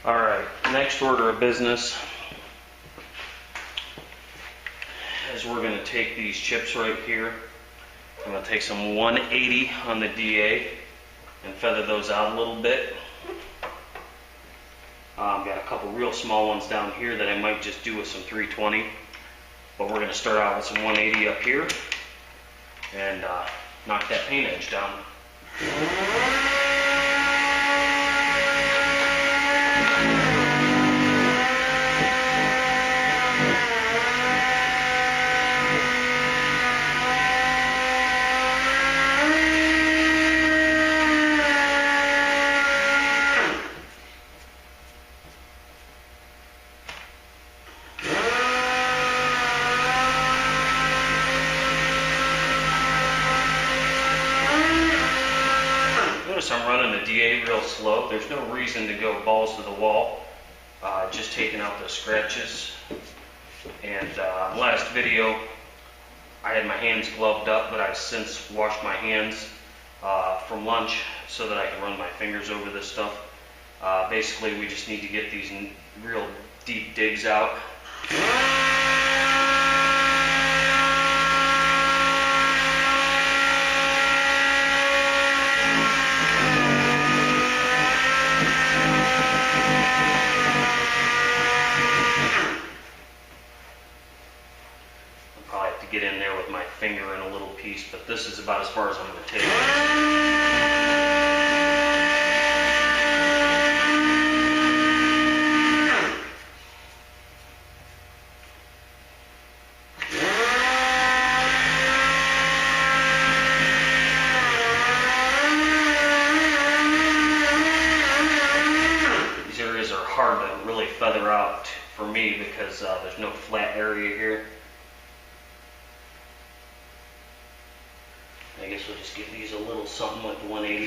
Alright, next order of business is we're going to take these chips right here. I'm going to take some 180 on the DA and feather those out a little bit. Got a couple real small ones down here that I might just do with some 320, but we're going to start out with some 180 up here and knock that paint edge down. I'm running the DA real slow. There's no reason to go balls to the wall. Just taking out the scratches. And last video, I had my hands gloved up, but I've since washed my hands from lunch so that I can run my fingers over this stuff. Basically, we just need to get these real deep digs out. Get in there with my finger in a little piece, but this is about as far as I'm going to take it. These areas are hard to really feather out for me because there's no flat area here. I guess we'll just give these a little something like 180.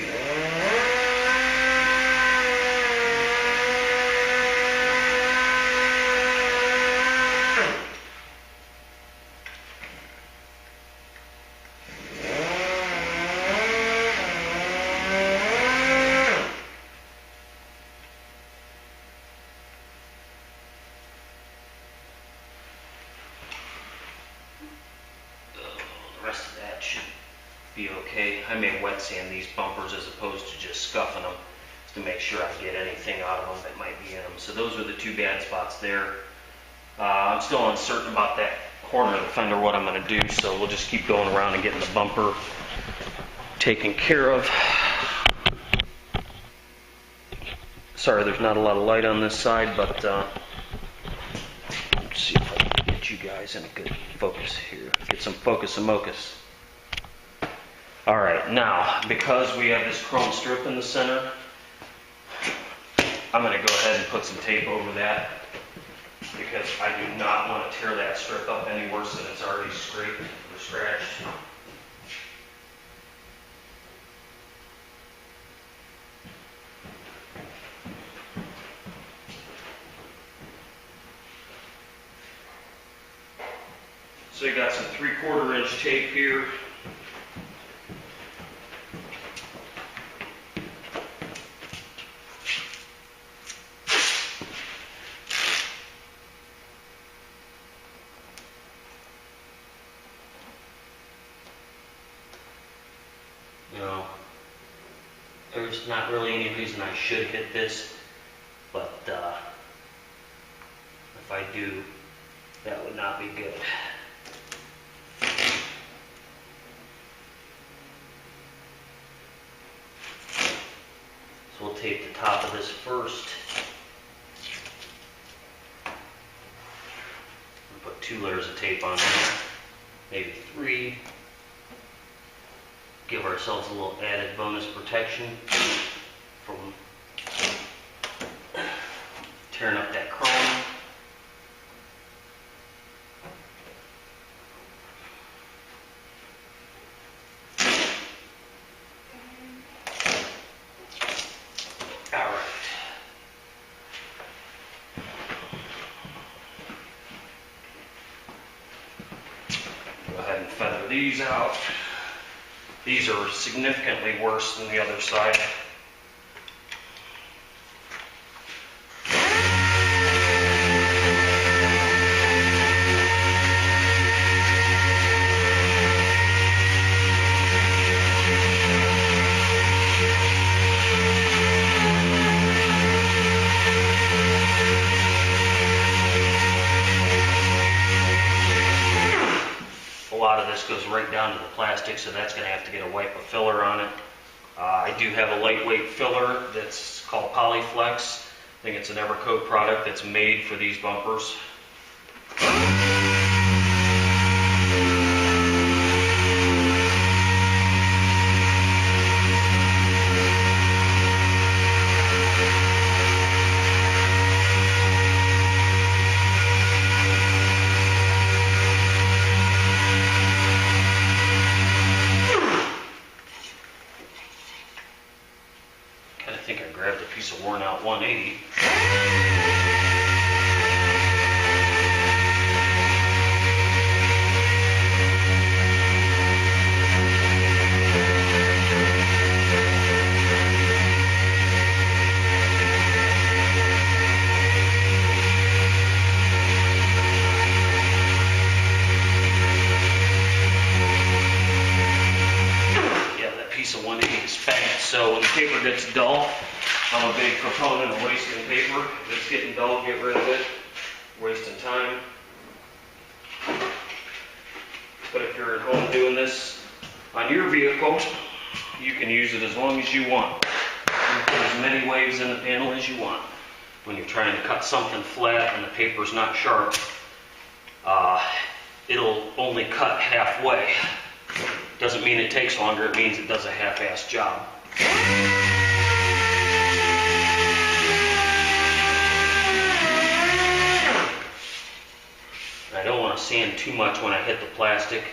The rest of that should be okay. I may wet sand these bumpers as opposed to just scuffing them to make sure I get anything out of them that might be in them. So those are the two bad spots there. I'm still uncertain about that corner of the fender, what I'm going to do, so we'll just keep going around and getting the bumper taken care of. Sorry, there's not a lot of light on this side, but let's see if I can get you guys in a good focus here. Get some focus and mocus. Alright, now, because we have this chrome strip in the center, I'm going to go ahead and put some tape over that because I do not want to tear that strip up any worse than it's already scraped or scratched. So you got some 3/4 inch tape here. You know, there's not really any reason I should hit this, but if I do, that would not be good. So we'll tape the top of this first. We'll put 2 layers of tape on there, maybe 3. Give ourselves a little added bonus protection from tearing up that chrome. Alright. Go ahead and feather these out. These are significantly worse than the other side. right down to the plastic, so that's going to have to get a wipe of filler on it. I do have a lightweight filler that's called Polyflex. I think it's an Evercoat product that's made for these bumpers. I think I grabbed a piece of worn out 180. Piece of 180 is bent, so when the paper gets dull, I'm a big proponent of wasting paper. If it's getting dull, get rid of it. Wasting time. But if you're at home doing this on your vehicle, you can use it as long as you want. You can put as many waves in the panel as you want. When you're trying to cut something flat and the paper's not sharp, it'll only cut halfway. Doesn't mean it takes longer, it means it does a half-assed job. I don't want to sand too much when I hit the plastic,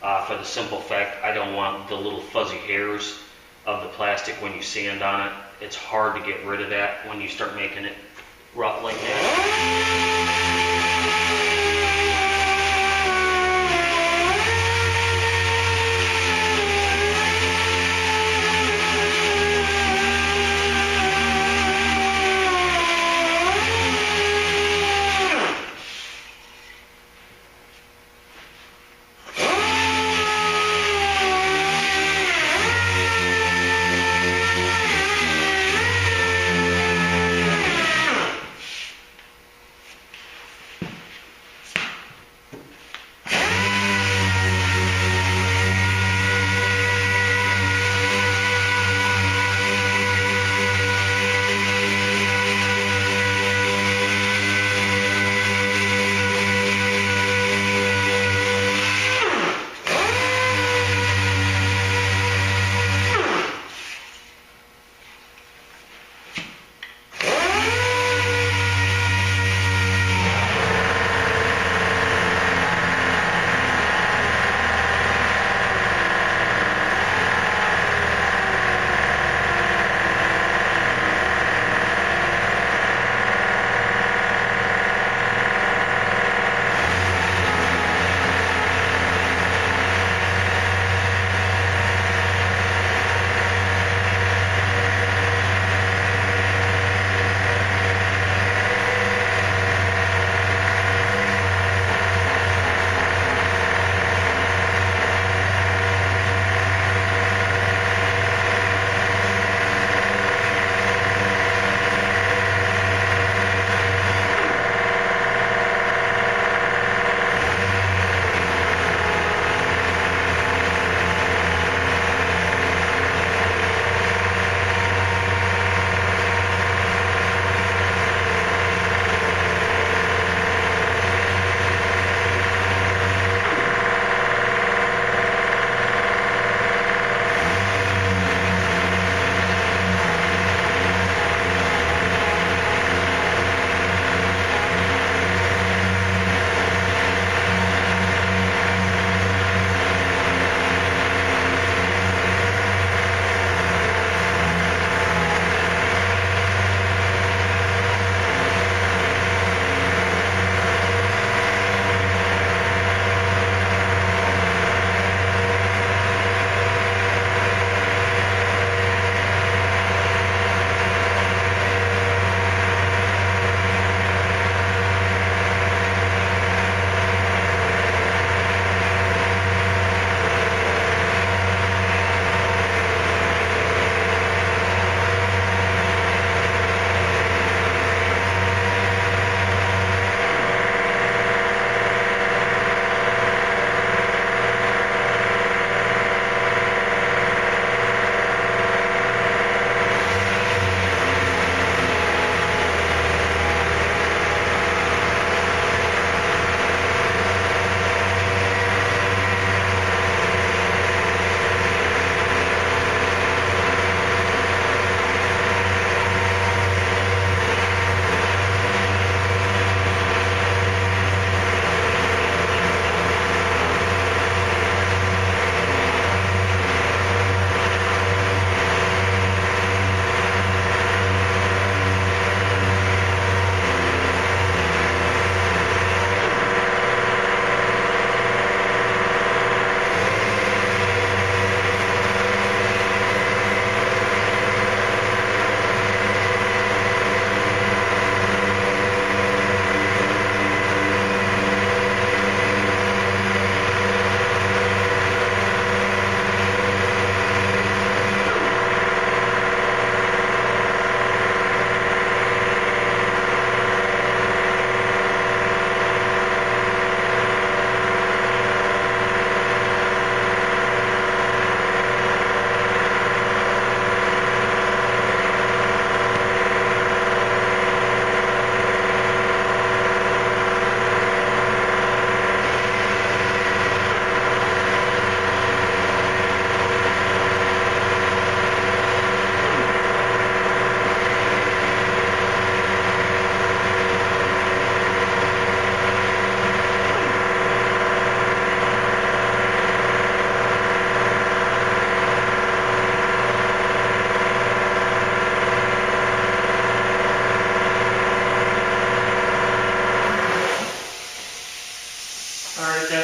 for the simple fact I don't want the little fuzzy hairs of the plastic when you sand on it. It's hard to get rid of that when you start making it rough like that.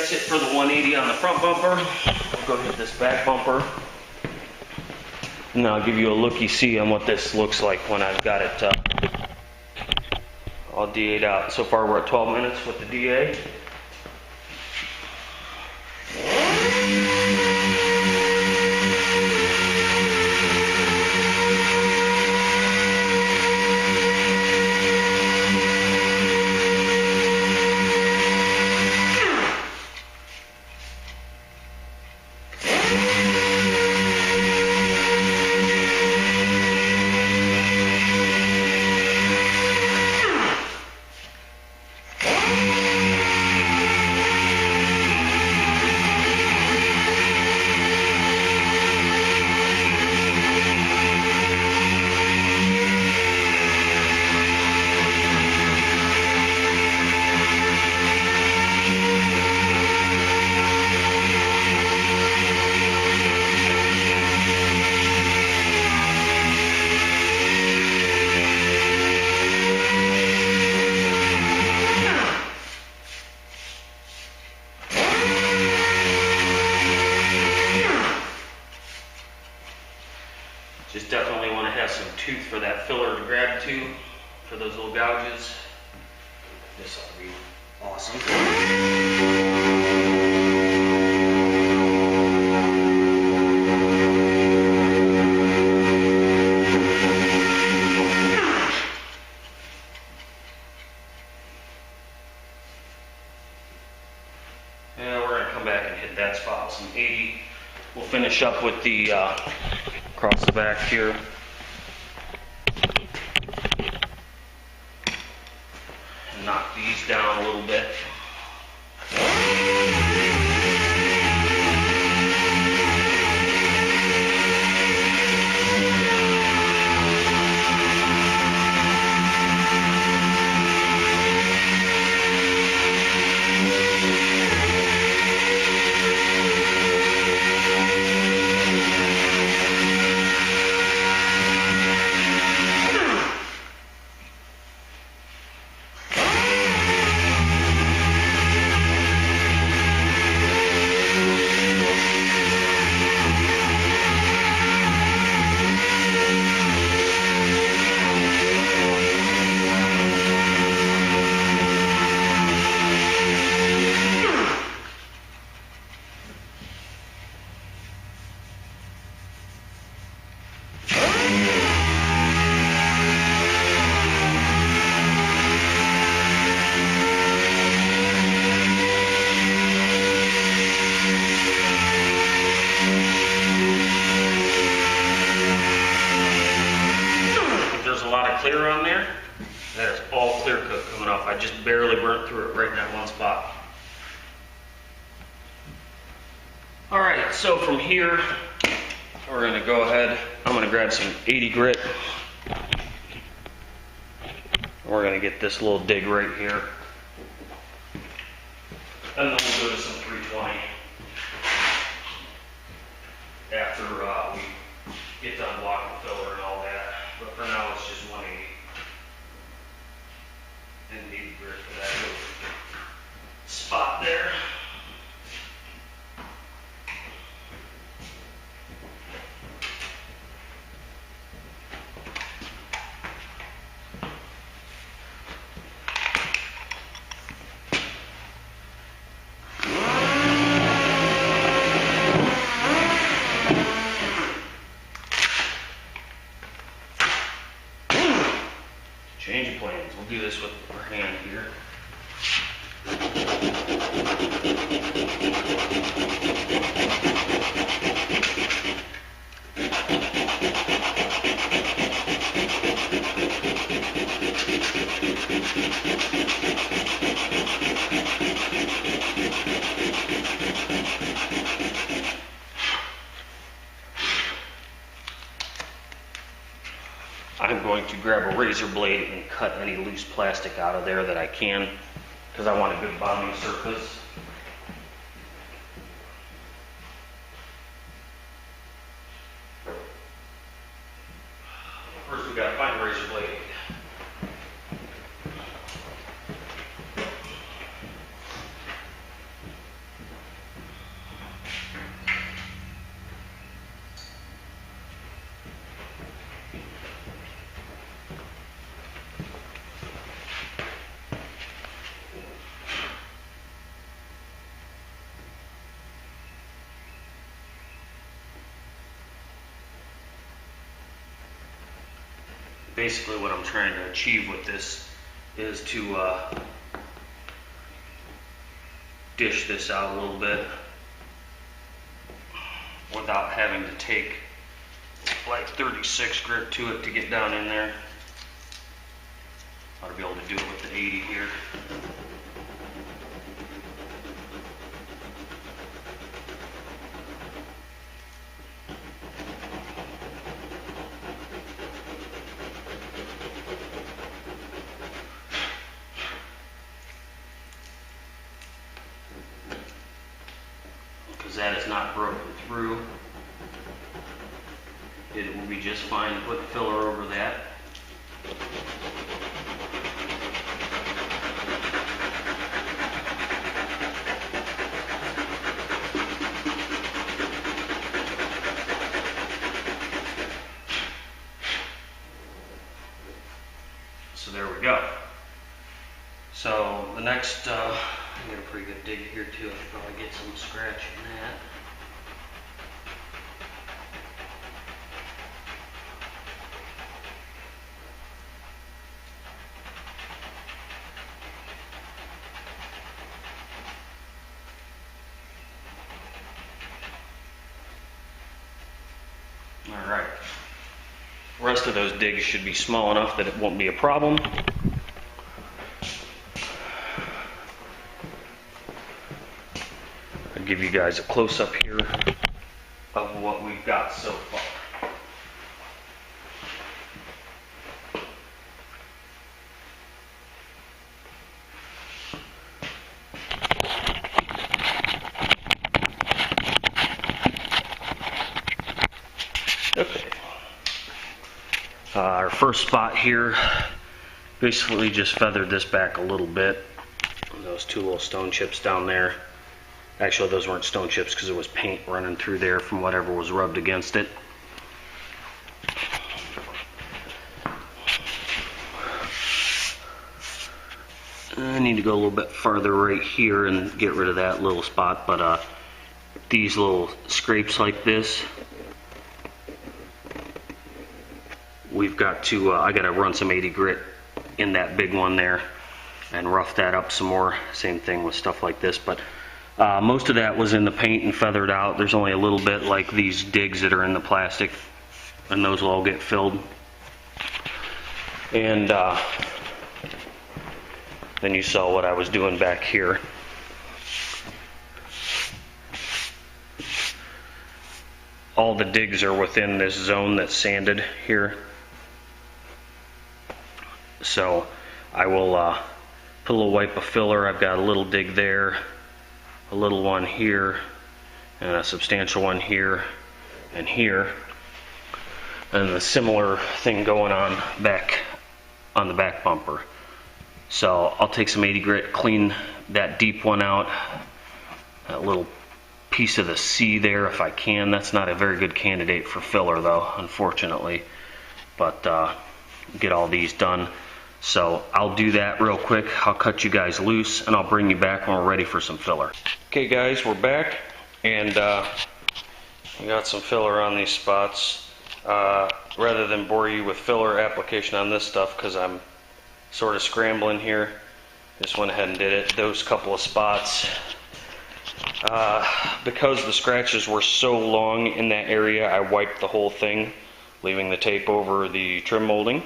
that's it for the 180 on the front bumper. I'll go hit this back bumper. And I'll give you a looky-see on what this looks like when I've got it all DA'd out. So far we're at 12 minutes with the DA. Just definitely want to have some tooth for that filler to grab to, for those little gouges. This will be awesome. Yeah, we're going to come back and hit that spot with some 80. We'll finish up with the across the back here. And knock these down a little bit. Clear on there. That is all clear coat coming off. I just barely burnt through it right in that one spot. Alright, so from here we're going to go ahead, I'm going to grab some 80 grit. We're going to get this little dig right here. And then we'll go to some 320 after we get done blocking filler and all that. But for now, it's just 180. And 80 grit for that little spot there. Change of plans. We'll do this with our hand here. I'm going to grab a razor blade and cut any loose plastic out of there that I can, because I want a good bonding surface. First we got to find a razor blade. basically what I'm trying to achieve with this is to dish this out a little bit without having to take like 36 grit to it to get down in there. Ought to be able to do it with the 80 here. Because that is not broken through. It will be just fine to put filler over that. So there we go. So the next, I got a pretty good dig here too. I could probably get some scratch in that. All right. The rest of those digs should be small enough that it won't be a problem. I'll give you guys a close-up here of what we've got so far. Okay. Our first spot here, basically just feathered this back a little bit. Those two little stone chips down there. Actually, those weren't stone chips because it was paint running through there from whatever was rubbed against it. I need to go a little bit farther right here and get rid of that little spot, but these little scrapes like this, we've got to, I got to run some 80 grit in that big one there and rough that up some more. Same thing with stuff like this, but most of that was in the paint and feathered out. There's only a little bit like these digs that are in the plastic, and those will all get filled. And then you saw what I was doing back here. All the digs are within this zone that's sanded here. So I will put a little wipe of filler. I've got a little dig there, a little one here, and a substantial one here and here. And a similar thing going on back on the back bumper. So I'll take some 80 grit, clean that deep one out, that little piece of the C there if I can. That's not a very good candidate for filler though, unfortunately, but get all these done. So I'll do that real quick. I'll cut you guys loose and I'll bring you back when we're ready for some filler. Okay guys, we're back, and we got some filler on these spots. Rather than bore you with filler application on this stuff, because I'm sort of scrambling here, just went ahead and did it. Those couple of spots, because the scratches were so long in that area, I wiped the whole thing, leaving the tape over the trim molding,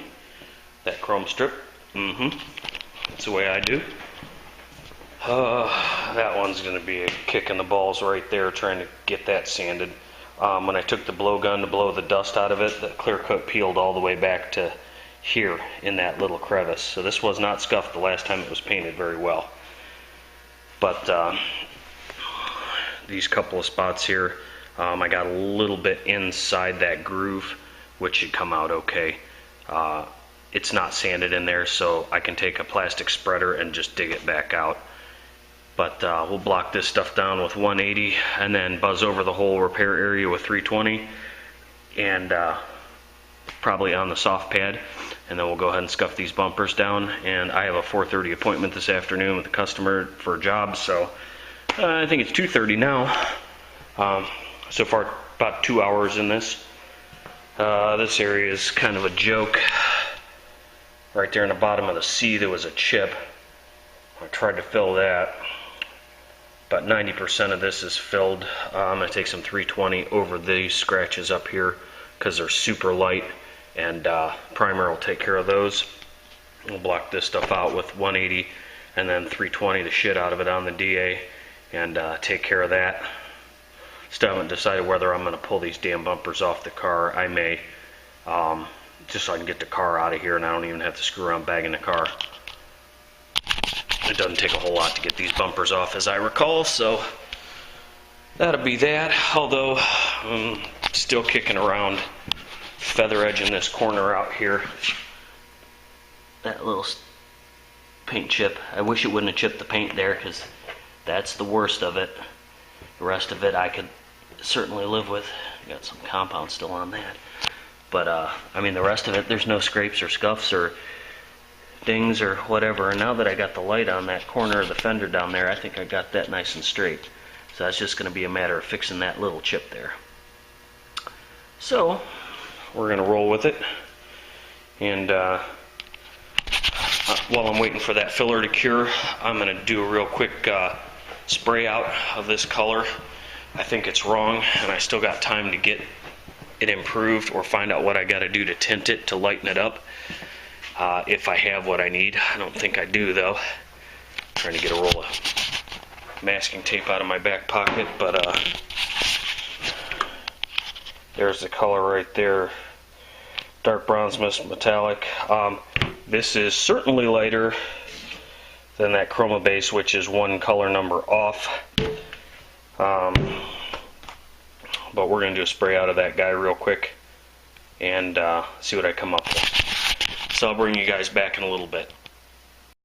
that chrome strip. That's the way I do. That one's going to be a kick in the balls right there, trying to get that sanded. When I took the blowgun to blow the dust out of it, the clear coat peeled all the way back to here in that little crevice. So this was not scuffed the last time it was painted very well. But these couple of spots here, I got a little bit inside that groove, which should come out okay. It's not sanded in there, so I can take a plastic spreader and just dig it back out. But we'll block this stuff down with 180 and then buzz over the whole repair area with 320 and probably on the soft pad, and then we'll go ahead and scuff these bumpers down. And I have a 4:30 appointment this afternoon with a customer for a job, so I think it's 2:30 now. So far about 2 hours in this. This area is kind of a joke. Right there in the bottom of the C there was a chip. I tried to fill that. About 90% of this is filled. I'm going to take some 320 over these scratches up here because they're super light, and primer will take care of those. We'll block this stuff out with 180 and then 320 the shit out of it on the DA and take care of that. Still haven't decided whether I'm going to pull these damn bumpers off the car. I may, just so I can get the car out of here and I don't even have to screw around bagging the car. It doesn't take a whole lot to get these bumpers off, as I recall, so that'll be that. Although I'm still kicking around feather edge in this corner out here. That little paint chip. I wish it wouldn't have chipped the paint there, because that's the worst of it. The rest of it I could certainly live with. Got some compound still on that. But I mean, the rest of it, there's no scrapes or scuffs or dings or whatever. And now that I got the light on that corner of the fender down there, I think I got that nice and straight. So that's just going to be a matter of fixing that little chip there. So we're going to roll with it. And while I'm waiting for that filler to cure, I'm going to do a real quick spray out of this color. I think it's wrong, and I still got time to get it improved or find out what I got to do to tint it to lighten it up. If I have what I need. I don't think I do, though. Trying to get a roll of masking tape out of my back pocket, but there's the color right there. Dark bronze metallic. This is certainly lighter than that chroma base, which is one color number off. But we're going to do a spray out of that guy real quick and see what I come up with. So I'll bring you guys back in a little bit.